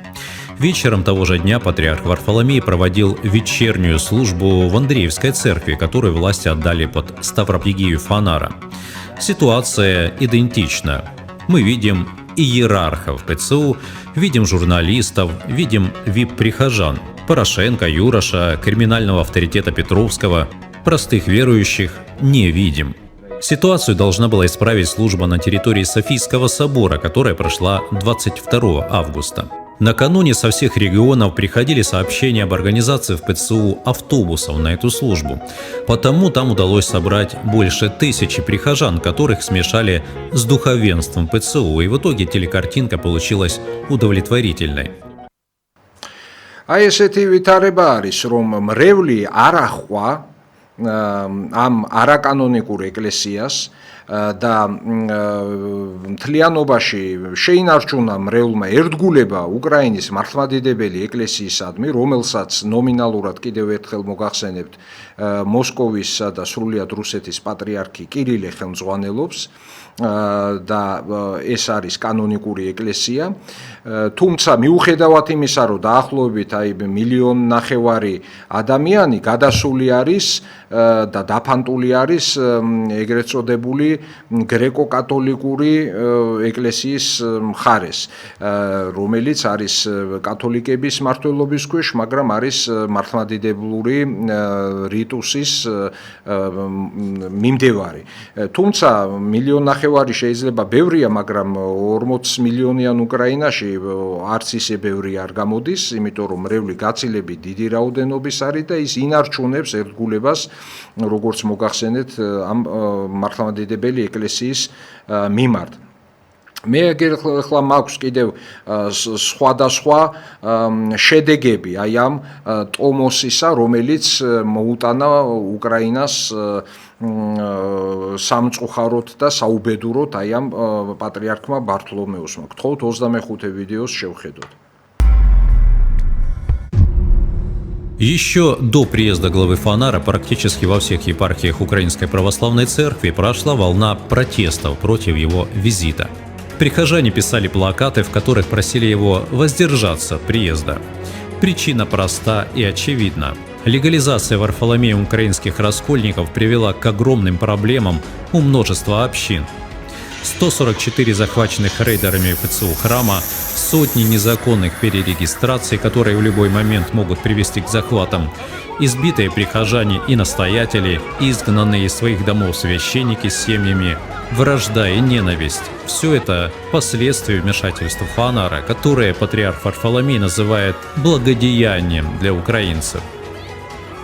Вечером того же дня патриарх Варфоломей проводил вечернюю службу в Андреевской церкви, которую власти отдали под ставропигию Фанара. Ситуация идентична. Мы видим иерархов ПЦУ, видим журналистов, видим вип-прихожан, Порошенко, Юроша, криминального авторитета Петровского. Простых верующих не видим. Ситуацию должна была исправить служба на территории Софийского собора, которая прошла 22 августа. Накануне со всех регионов приходили сообщения об организации в ПЦУ автобусов на эту службу. Потому там удалось собрать больше 1000 прихожан, которых смешали с духовенством ПЦУ. И в итоге телекартинка получилась удовлетворительной. აი ესეთი ვითარება არის, რომ მრევლი არ ახვა ამ არაკანონიკურ ეკლესიას და მთლიანობაში შეინარჩუნა მრევლმა ერთგულება უკრაინის მართლმადიდებელი ეკლესიისადმი, რომელსაც ნომინალურად კიდევ ერთხელ მოგახსენებთ მოსკოვისა და სრულიად რუსეთის პატრიარქი კირილე ხელმძღვანელობს და ეს არის კანონიკური ეკლესია. თუმცა მიუხედავად იმისა, რომ დაახლოებით 1,5 მილიონი ადამიანი გადასული არის და დაფანტული არის ეგრეთ წოდებული გრეკო-კათოლიკური ეკლესიის მხარეს, რომელიც არის კათოლიკების მმართველობის ქვეშ, მაგრამ არის მართლმადიდებლური რიტუსის მიმდევარი. თუმცა 1,5 მილიონი შეიძლება ბევრია, მაგრამ 40 მილიონიან უკრაინაში არც ისე ბევრი არ გამოდის, იმიტომ რომ მრევლი გაცილებით დიდი რაოდენობის არის და ის ინარჩუნებს ერთგულებას, როგორც მოგახსენეთ ამ მართლმადიდებელი ეკლესიის მიმართ. მე ახლა მაქვს კიდევ სხვადასხვა შედეგები აი ამ ტომოსისა, რომელიც მოუტანა უკრაინას სამწუხაროდ და საუბედუროდ აი ამ პატრიარქმა ბართლომეუსმა. გთხოვთ 25 ვიდეოს შევხედოთ. Еще до приезда главы Фанара практически во всех епархиях Украинской Православной Церкви прошла волна протестов против его визита. Прихожане писали плакаты, в которых просили его воздержаться от приезда. Причина проста и очевидна. Легализация Варфоломеем украинских раскольников привела к огромным проблемам у множества общин. 144 захваченных рейдерами ПЦУ храма, сотни незаконных перерегистраций, которые в любой момент могут привести к захватам, избитые прихожане и настоятели, изгнанные из своих домов священники с семьями, вражда и ненависть – все это последствия вмешательства Фанара, которое патриарх Варфоломей называет благодеянием для украинцев.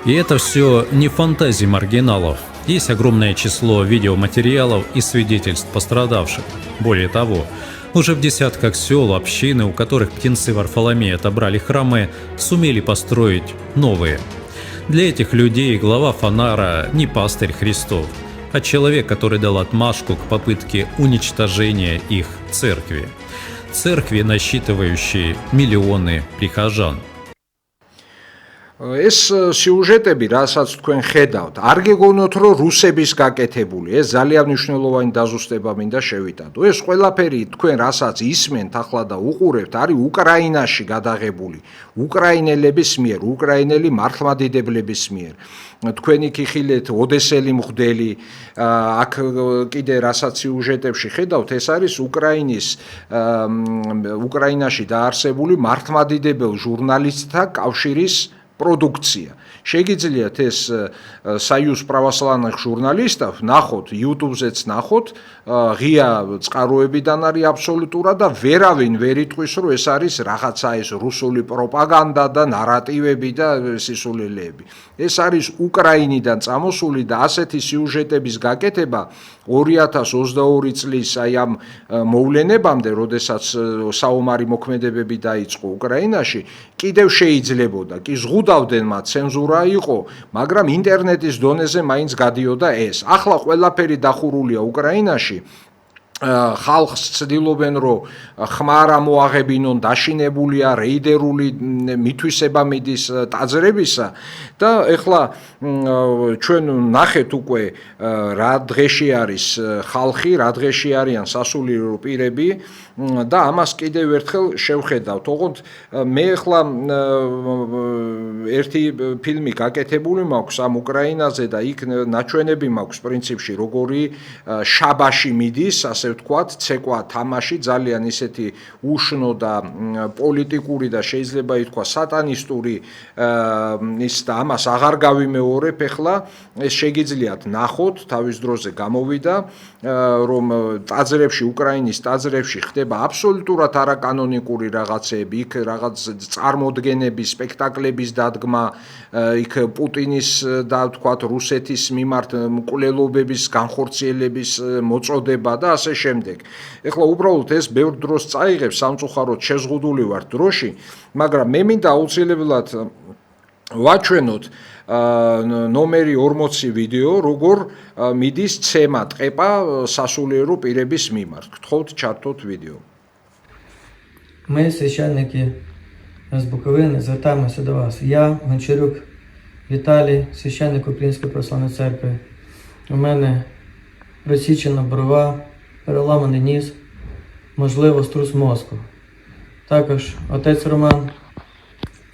И это все не фантазии маргиналов. Есть огромное число видеоматериалов и свидетельств пострадавших. Более того, уже в десятках сел общины, у которых птенцы Варфоломея отобрали храмы, сумели построить новые. Для этих людей глава Фанара не пастырь Христов, а человек, который дал отмашку к попытке уничтожения их церкви. Церкви, насчитывающей миллионы прихожан. ეს სიუჟეტები, რასაც თქვენ ხედავთ, არ გეგონოთ, რომ რუსების გაკეთებული, ეს ძალიან მნიშვნელოვანი დაზუსტება მინდა შევიტანო. ეს ყველაფერი თქვენ რასაც ისმენთ ახლა და უყურებთ, არის უკრაინაში გადაღებული, უკრაინელების მიერ, უკრაინელი მართლმადიდებლების მიერ. თქვენ იქ იხილეთ ოდესელი მღვდელი, აქ კიდე რასაც სიუჟეტებში ხედავთ, ეს არის უკრაინაში დაარსებული მართლმადიდებელ ჟურნალისტთა კავშირის პროდუქცია. Შეგიძლიათ ეს საიუზ православных ჟურნალისტов ნახოთ, YouTube-ზეც ნახოთ, ღია წყაროებიდან არის აბსოლუტურად და ვერავინ ვერ იტყვის, რომ ეს არის რაღაცა ეს რუსული პროპაგანდა და ნარატივები და სისულელეები. ეს არის უკრაინიდან წამოსული და ასეთი სიუჟეტების გაკეთება 2022 წლის აი ამ მოვლენებამდე, როდესაც საომარი მოქმედებები დაიწყო უკრაინაში, კიდევ შეიძლებოდა. კი ზღუდავდნენ მათ ცენზურა იყო, მაგრამ ინტერნეტის დონეზე მაინც გადიოდა ეს. ახლა ყველაფერი დახურულია უკრაინაში. ხალხს ცდილობენ, რომ ხმარა მოაღებინონ, დაშინებულია რეიდერული მითვისება მიდის ტაძრებისა და ეხლა ჩვენ ნახეთ უკვე რა დღეში არის ხალხი, რა დღეში არიან სასულიერო პირები და ამას კიდევ ერთხელ შევხედავთ. ოღონდ მე ეხლა ერთი ფილმი გაკეთებული მაქვს ამ უკრაინაზე და იქ ნაჩვენები მაქვს პრინციპში როგორი შაბაში მიდის, ასე ვთქვათ, ცეკვა თამაში, ძალიან ისეთი უშნო და პოლიტიკური და შეიძლება ითქვა სატანისტური ის და ამას აღარ გავიმეორებ ეხლა, ეს შეგიძლიათ ნახოთ, თავის დროზე გამოვიდა, რომ ტაძრებში, უკრაინის ტაძრებში ხდება აბსოლუტურად არაკანონიკური რაღაცები, იქ რაღაც წარმოდგენები, სპექტაკლების დადგმა, იქ პუტინის და ვთქვათ რუსეთის მიმართ მკვლელობების განხორციელების მოწოდება და ასე შემდეგ. ეხლა უბრალოდ ეს ბევრ დროს წაიღებს, სამწუხაროდ შეზღუდული ვარ დროში, მაგრამ მე მინდა აუცილებლად ვაჩვენოთ ნომერი 40 ვიდეო, როგორ მიდის ცემა ტყეპა სასულიერო პირების მიმართ. გთხოვთ ჩართოთ ვიდეо. Ми, священники з Буковини, звертаємося до вас. Я, Гончарук Віталій, священник Української Православної Церкви. У мене розсічена брова, переламаний ніс, можливо, струс мозку. Також отець Роман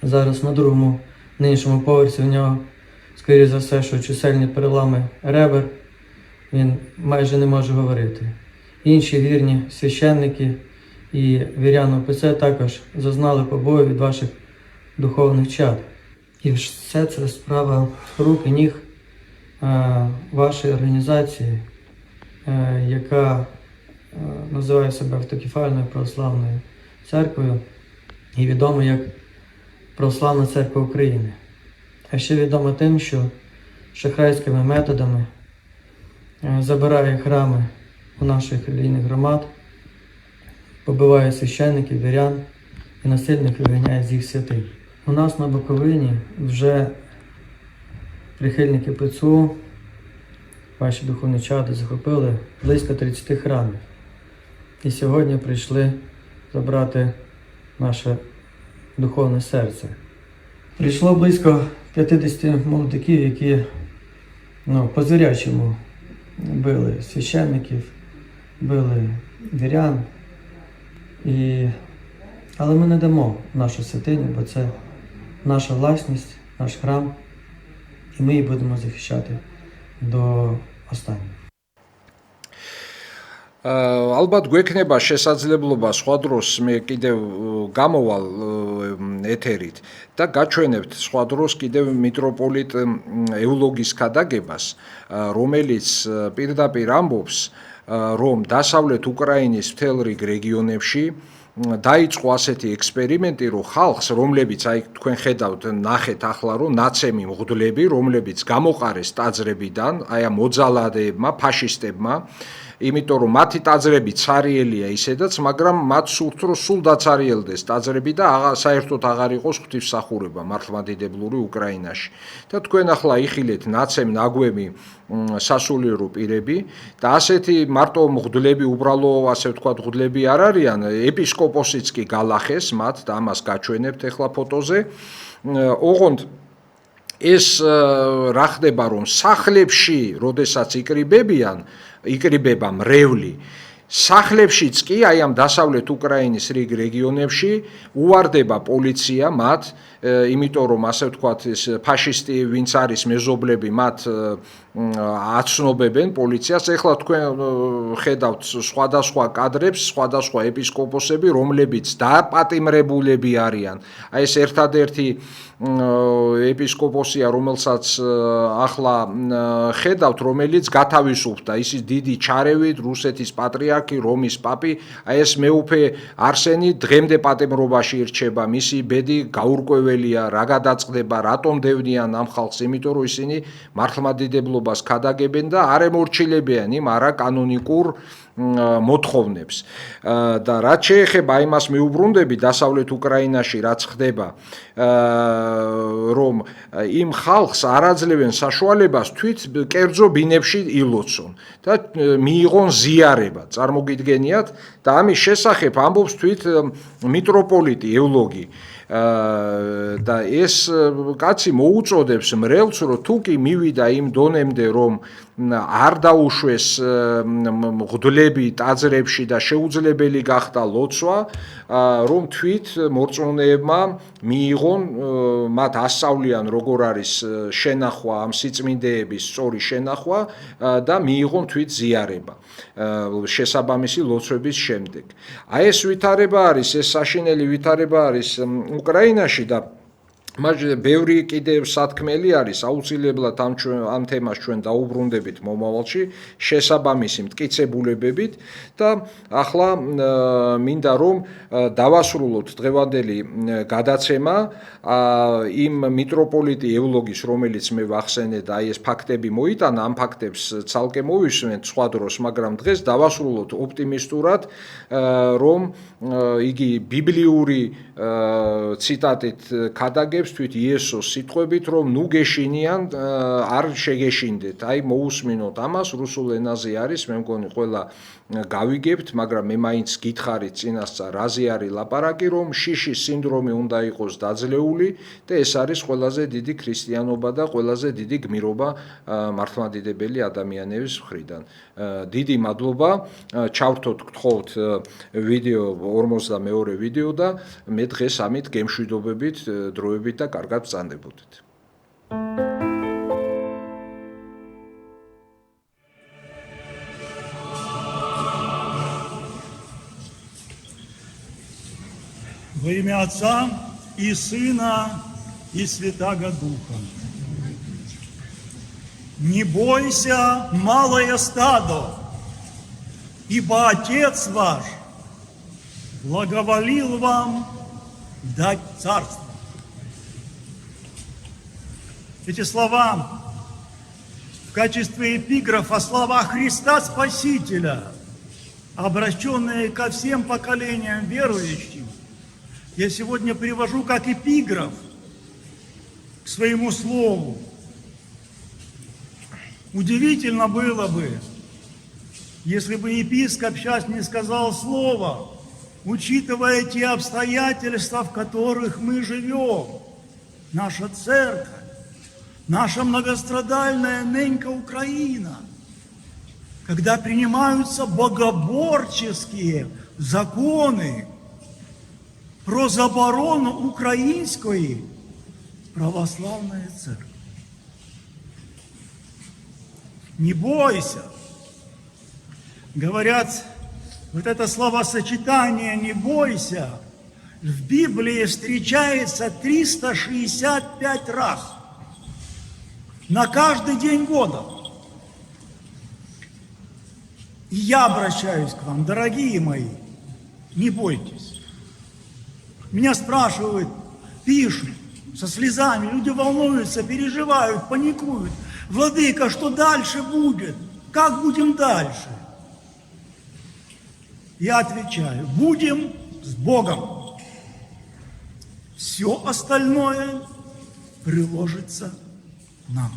зараз на другому, нижчому поверсі, в нього, скоріше за все, що чисельні перелами ребер, він майже не може говорити. Інші вірні священники і віряни ОПЦ також зазнали побою від ваших духовних чад. І все це справа рук і ніг вашої організації, яка називає себе Автокефальною православною церквою і відома як Православна Церква України. А ще відома тим, що шахрайськими методами забирає храми у наших релігійних громад, побиває священників, вірян і насильно виганяє з їх святих. У нас на Буковині вже прихильники ПЦУ, ваші духовні чади, захопили близько 30 храмів. І сьогодні прийшли забрати наше духовне серце. Прийшло близько 50 молодиків, які по-звірячому били священників, били вірян. Але ми не дамо нашу святиню, бо це наша власність, наш храм, і ми її будемо захищати до останнього. ალბათ გვექნება შესაძლებლობა სხვა დროს მე კიდევ გამოვალ ეთერით და გაჩვენებთ სხვა დროს კიდევ მიტროპოლიტ ეულოგის ქადაგებას, რომელიც პირდაპირ ამბობს, რომ დასავლეთ უკრაინის მთელ რიგ რეგიონებში დაიწყო ასეთი ექსპერიმენტი, რომ ხალხს, რომლებიც აი თქვენ ხედავთ, ნახეთ ახლა, რომ ნაცემი მღვდლები, რომლებიც გამოყარეს ტაძრებიდან, აი ამ მოძალადეებმა, ფაშისტებმა, იმიტომ რომ მათი ტაძრები ცარიელია ისედაც, მაგრამ მათ სურთ რომ სულ დაცარიელდეს ტაძრები და საერთოდ აღარ იყოს ღვთისმსახურება მართლმადიდებლური უკრაინაში. და თქვენ ახლა იხილეთ ნაცემ ნაგვემი სასულიერო პირები და ასეთი მარტო მღვდლები, უბრალო ასე ვთქვათ მღვდლები არ არიან, ეპისკოპოსიც კი გალახეს მათ და ამას გაჩვენებთ ახლა ფოტოზე. ოღონდ ეს რა ხდება, რომ სახლებში, როდესაც იკრიბება მრევლი, სახლებშიც კი აი ამ დასავლეთ უკრაინის რიგ რეგიონებში უვარდება პოლიცია მათ, იმიტომ რომ ასე ვთქვათ ეს ფაშისტი ვინც არის მეზობლები მათ აცნობებენ პოლიციას. ეხლა თქვენ ხედავთ სხვადასხვა კადრებს, სხვადასხვა ეპისკოპოსები, რომლებიც დაპატიმრებულები არიან. აი ეს ერთადერთი ეპისკოპოსია, რომელსაც ახლა ხედავთ, რომელიც გათავისუფლდა, ის დიდი ჩარევით, რუსეთის პატრიარქი, რომის პაპი, აი ეს მეუფე არსენი დღემდე პატიმრობაში ირჩება, მისი ბედი გაურკვეველია, რა გადაწყდება, რატომ დევნიან ამ ხალხს, იმიტომ რომ ისინი მართლმადიდებლობას ქადაგებენ და არ ემორჩილებიან იმ არაკანონიკურ მოთხოვნებს. და რაც შეეხება იმას მიუბრუნდები დასავლეთ უკრაინაში რაც ხდება, რომ იმ ხალხს არ აძლევენ საშუალებას თვით კერძო ბინებში ილოცონ და მიიღონ ზიარება, წარმოგიდგენიათ, და ამის შესახებ ამბობს თვით მიტროპოლიტი ევლოგი. და ეს კაცი მოუწოდებს მრევლს, რომ თუ კი მივიდა იმ დონემდე, რომ არ დაუშვეს მღვდლები ტაძრებში და შეუძლებელი გახდა ლოცვა, რომ თვით მორწმუნეებმა მიიღონ, მათ ასწავლიან როგორ არის შენახვა, ამ სიწმინდეების სწორი შენახვა და მიიღონ თვით ზიარება შესაბამისი ლოცვების შემდეგ. აი ეს ვითარება არის, ეს საშინელი ვითარება არის უკრაინაში და მაგრამ ბევრი კიდევ სათქმელი არის, აუცილებლად ამ თემას ჩვენ დაუბრუნდებით მომავალში შესაბამისი მტკიცებულებებით და ახლა მინდა რომ დავასრულოთ დღევანდელი გადაცემა იმ მიტროპოლიტი ევლოგის, რომელიც მე ვახსენე და აი ეს ფაქტები მოიტანა, ამ ფაქტებს ცალკე მოვისმენთ სხვა დროს, მაგრამ დღეს დავასრულოთ ოპტიმისტურად, რომ იგი ბიბლიური ციტატით ქადაგებს თვით იესოს სიტყვებით, რომ ნუ გეშინიან, არ შეგეშინდეთ. აი მოусმინოთ ამას, რუსულ ენაზე არის, მე მგონი ყველა გავიგებთ, მაგრამ მე მაინც გითხარით წინასწარ, რაზე არის ლაპარაკი, რომ შიშის სინდრომი უნდა იყოს დაძლეული და ეს არის ყველაზე დიდი ქრისტიანობა და ყველაზე დიდი გმირობა მართლმადიდებელი ადამიანების მხრიდან. დიდი მადლობა, ჩავრთოთ გთხოვთ ვიდეო 42 ვიდეო და მე დღეს ამით გემშვიდობებით, დროებით და კარგად ვწანდებოდეთ. Во имя Отца и Сына и Святаго Духа. Не бойся, малое стадо, ибо Отец ваш благоволил вам дать царство. Эти слова в качестве эпиграфа слова Христа Спасителя, обращенные ко всем поколениям верующим, я сегодня привожу как эпиграф к своему слову. Удивительно было бы, если бы епископ сейчас не сказал слово, учитывая те обстоятельства, в которых мы живем. наша церковь, наша многострадальная ненька Украина, когда принимаются богоборческие законы про заборону украинской православной церкви. Не бойся. Говорят, вот это словосочетание «не бойся» в Библии встречается 365 раз на каждый день года. И я обращаюсь к вам, дорогие мои, не бойтесь. Меня спрашивают, пишут со слезами, люди волнуются, переживают, паникуют. Владыка, что дальше будет? Как будем дальше? Я отвечаю, будем с Богом. Все остальное приложится нам.